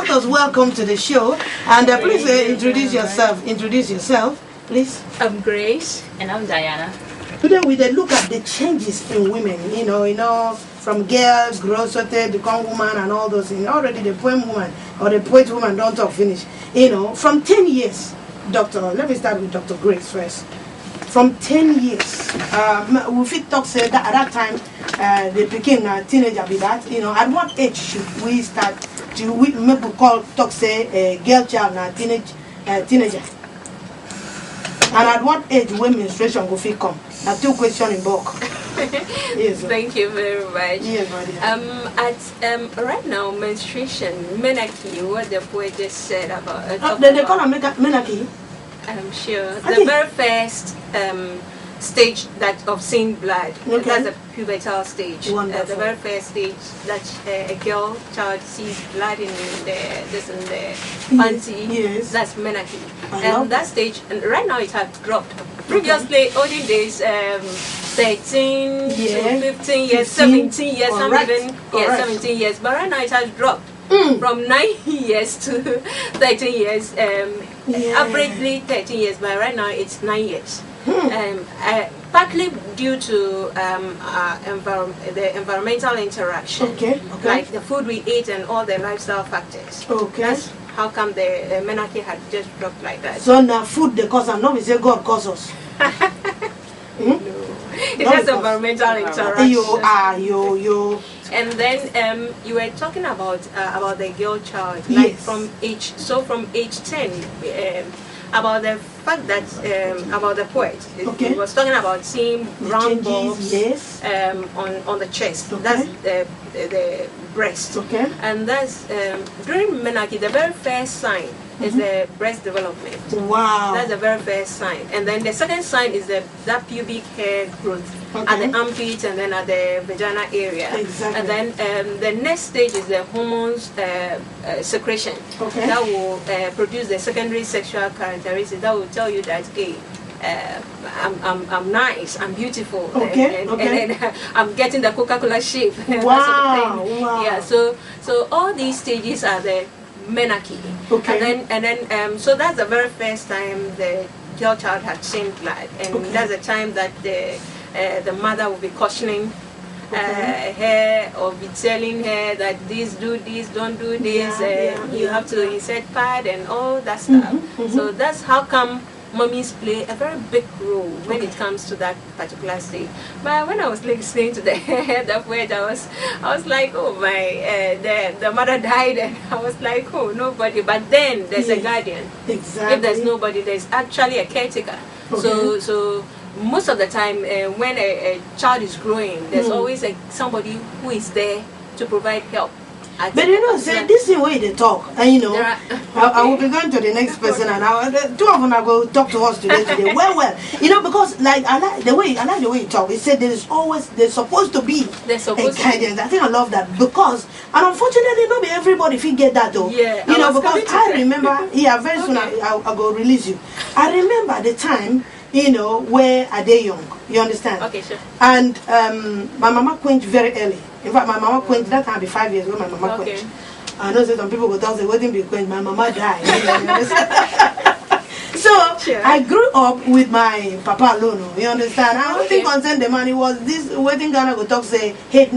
doctors, welcome to the show. And please introduce yourself. Introduce yourself, please. I'm Grace. And I'm Diana. Today we look at the changes in women. You know, from girl, grow, sauté, become woman, and all those things. Already the poem woman or the poet woman don't talk finish. You know, from 10 years, doctor. Let me start with Dr. Grace first. From 10 years, we fit talk say that at that time they became a teenager. Be that, you know, at what age should we start to maybe call talk say a girl child na teenager? And at what age when menstruation go fit come? Now 2 questions in bulk. Yes. Thank you very much. Yes, at right now, menstruation, menarche, what the poet just said about. They call it menarche. I'm sure. The very first stage of seeing blood. Okay. That's the pubertal stage. Wonderful. The very first stage that a girl child sees blood in the panty. Yes. That's menarche. That stage, and right now it has dropped. Previously, olden days, 13 to 15 years, 17 years, some even 17 years. But right now it has dropped from 9 years to 13 years. Averagely 13 years, but right now it's 9 years. Partly due to the environmental interaction, like the food we eat and all the lifestyle factors. That's how come the menarche had just dropped like that. So now food the cause and not we say God cause us. No, it's just environmental interaction. And then you were talking about the girl child, like from age 10, about the fact that about the poet. He was talking about seeing brown balls on the chest. That's the breast. And that's during menarche, the very first sign is the breast development. Wow. That's the very first sign. And then the second sign is that pubic hair growth at the armpit and then at the vagina area. Exactly. And then the next stage is the hormones secretion. That will produce the secondary sexual characteristics that will tell you that, hey, I'm nice, I'm beautiful, and then I'm getting the Coca-Cola shape. Wow. Yeah. So all these stages are the menarche. And then so that's the very first time the girl child had seen blood, and that's the time that the mother will be cautioning her or be telling her that do this, don't do this, you have to insert pad and all that stuff. So that's how come mummies play a very big role when it comes to that particular stage. But when I was listening to the poet, I was like, oh my, the mother died, and I was like, oh, nobody. But then there's a guardian. Exactly. If there's nobody, there's actually a caretaker. So most of the time, when a child is growing, there's always somebody who is there to provide help. But you know, say this is the way they talk, and you know, I will be going to the next person, and the 2 of them are going to talk to us today. Well, you know, because like I like the way you talk. It said there's supposed to be a guidance. I think I love that because, and unfortunately, not everybody can get that though. Yeah, you know, because I remember. Yeah, very soon I'll go release you. I remember the time. You know, where are they young? You understand? Okay, sure. And my mama quenched very early. In fact, my mama quenched, that time be 5 years when my mama quenched. I know some people will talk, they wouldn't be quenched. My mama died. So, I grew up with my papa alone. You understand? I don't think concern the man. He was this waiting Ghana go talk, say, head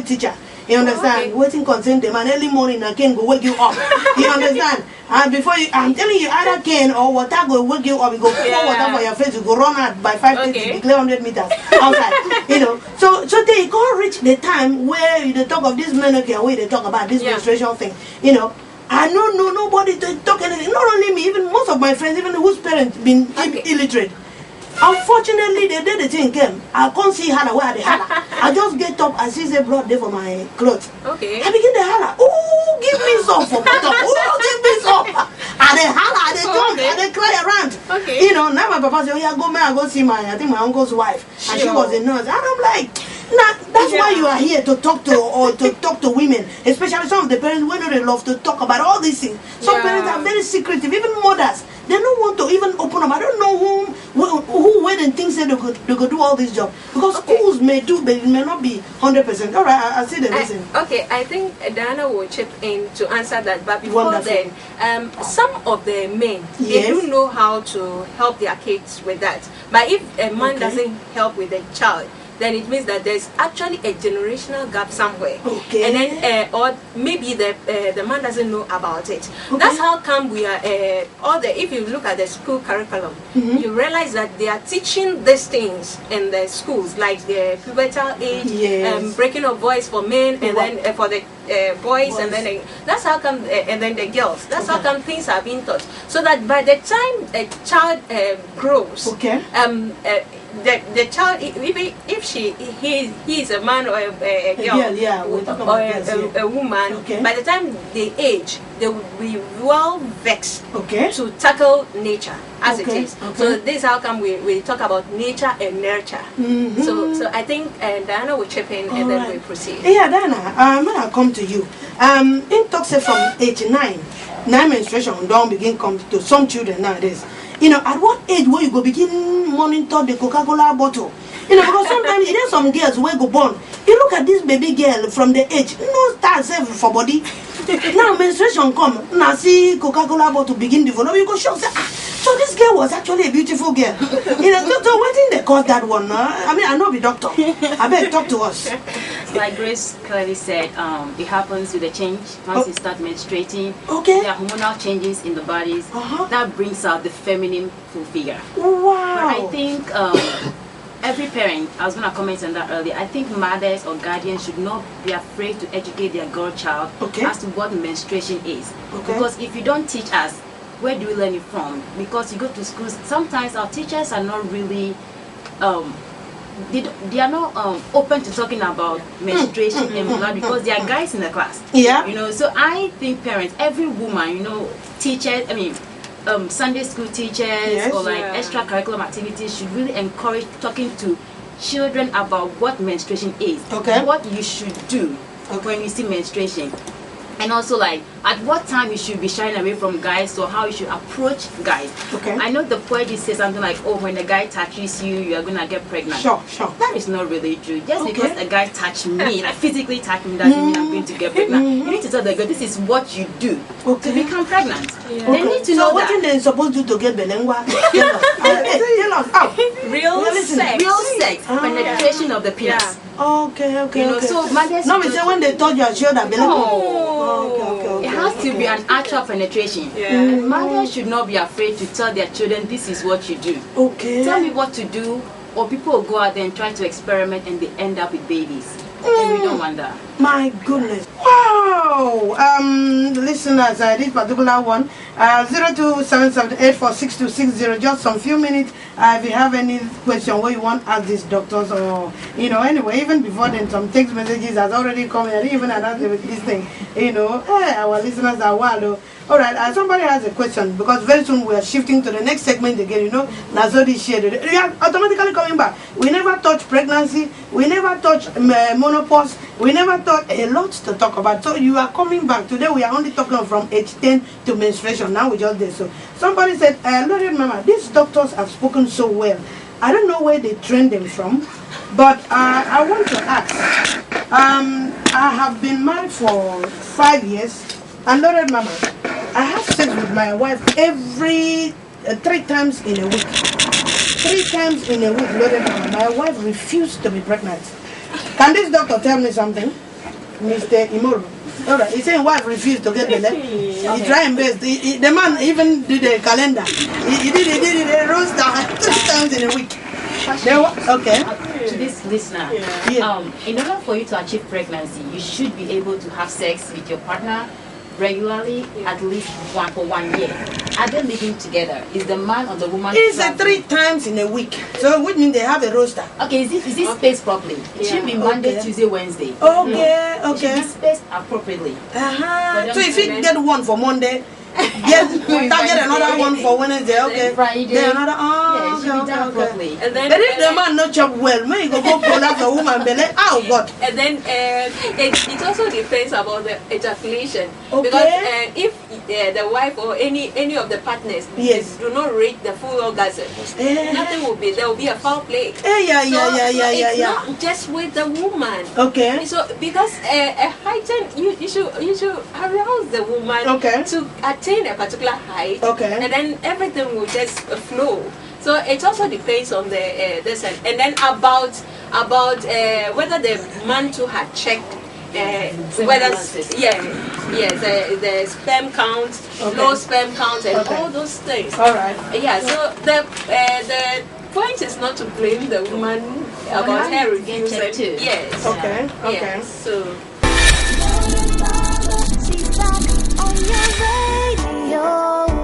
teacher. You understand? Waiting concern the man early morning and can go wake you up. You understand? And before I'm telling you, either can or water go wake you up. You go pour water for your face. You go run out by 5:30, declare 100 meters outside. You know. So they can't reach the time where they talk of this menarche, where they talk about this menstruation thing. You know. I don't know nobody to talk anything. Not only me, even most of my friends, even whose parents been illiterate. Unfortunately, the day the thing came, I can't see holla where they holla. I just get up and see the blood there for my clothes. I begin to holla. Oh, give me some for my top. Oh, give me some. And they holla, and they jump, and they cry around. You know, now my papa said, oh yeah, go see I think my uncle's wife. And she was a nurse. And I'm like, nah, that's why you are here to talk to women, especially some of the parents who don't love to talk about all these things. Some parents are very secretive, even mothers. they don't want to even open up. I don't know who when and things say they could do all this job, because schools may do, but it may not be 100%. All right, I see the reason. Okay, I think Diana will chip in to answer that. But before then, some of the men, they do know how to help their kids with that. But if a man doesn't help with a child, then it means that there's actually a generational gap somewhere. Okay. And then, or maybe the man doesn't know about it. Okay. That's how come we are, if you look at the school curriculum, you realize that they are teaching these things in the schools, like the pubertal age, breaking of voice for men, and then for the boys, and then that's how come, and then the girls. That's how come things are being taught. So that by the time a child grows, the child, even if he is a man or a girl, or a woman, by the time they age, they will be well vexed to tackle nature as it is. So this is how come we talk about nature and nurture. So I think Diana will chip in, and then we proceed. Yeah, Diana, when I come to you, in talks from age 9 menstruation don't begin come to some children nowadays. You know, at what age will you go begin monitor the Coca-Cola bottle? You know, because sometimes there's some girls will go born. You look at this baby girl from the age, no start safe for body. Now menstruation come, now see Coca-Cola bottle begin develop. You go shock, say, so this girl was actually a beautiful girl. You know, so what did they call that one? I mean, I know the doctor. I better talk to us. Like Grace clearly said, it happens with the change once you start menstruating. There are hormonal changes in the bodies that brings out the feminine full figure. Wow. But I think every parent, I was going to comment on that earlier, I think mothers or guardians should not be afraid to educate their girl child as to what menstruation is. Because if you don't teach us, where do we learn it from? Because you go to schools, sometimes our teachers are not really they are not open to talking about menstruation and blood, because they are guys in the class. You know, so I think parents, every woman, you know, teachers, I mean Sunday school teachers or like extracurricular activities should really encourage talking to children about what menstruation is, what you should do when you see menstruation, and also like at what time you should be shying away from guys, or how you should approach guys. I know the poet says something like, oh, when a guy touches you, you are gonna get pregnant. That is not really true. Just because a guy touched me, like physically touched me, doesn't mean I'm going to get pregnant. You need to tell the girl this is what you do to become pregnant. They need to know what they're supposed to do to get belengua. Real sex, penetration of the penis. You know, so mothers. No, we say when they told you sure that it has to be an actual penetration. And mothers should not be afraid to tell their children this is what you do. Tell me what to do, or people will go out there and try to experiment and they end up with babies. And we don't want that. My goodness. Wow. Listeners, this particular one, 0277846260, just some few minutes. If you have any question where you want to ask these doctors, or, you know, anyway, even before then, some text messages has already come in. I didn't even announce this thing. You know, our listeners are wild. All right, somebody has a question, because very soon we are shifting to the next segment again. You know, Nazodi shared it. We are automatically coming back. We never touch pregnancy. We never touch menopause. We never thought a lot to talk about. So you are coming back. Today we are only talking from age 10 to menstruation. Now we just did so. Somebody said, Loaded Mama, these doctors have spoken so well. I don't know where they trained them from, but I want to ask. I have been married for 5 years, and Loaded Mama, I have sex with my wife every 3 times in a week. 3 times in a week, Loaded Mama. My wife refused to be pregnant. Can this doctor tell me something? Mr. Imoro. Alright, he said wife refused to get the leg. He tried and best. The man even did a calendar. He did a roster 3 times in a week. To this listener, in order for you to achieve pregnancy, you should be able to have sex with your partner regularly, at least for 1 year. Are they living together? Is the man or the woman? It's 3 times in a week. So which means they have a roster. Okay, is this spaced properly? It should be Monday, Tuesday, Wednesday. It should be spaced appropriately. So if you get one for Monday, get another one for Wednesday. Friday. Then another. should be done properly. And then, but if the man not chop well, may go pull out the woman belly. Oh God. And then it also depends about the ejaculation. Okay. Because if the wife or any of the partners do not reach the full orgasm, nothing will be. There will be a foul play. Yeah. It's not just with the woman. Okay. So because a heightened, you should arouse the woman to attain a particular height. Okay. And then everything will just flow. So it also depends on the this and then about whether the man too had checked whether the sperm count, low sperm count, and all those things. All right. Yeah. So the point is not to blame the woman about her refusing. Yes. Okay. Yes. So. She's back on your radio.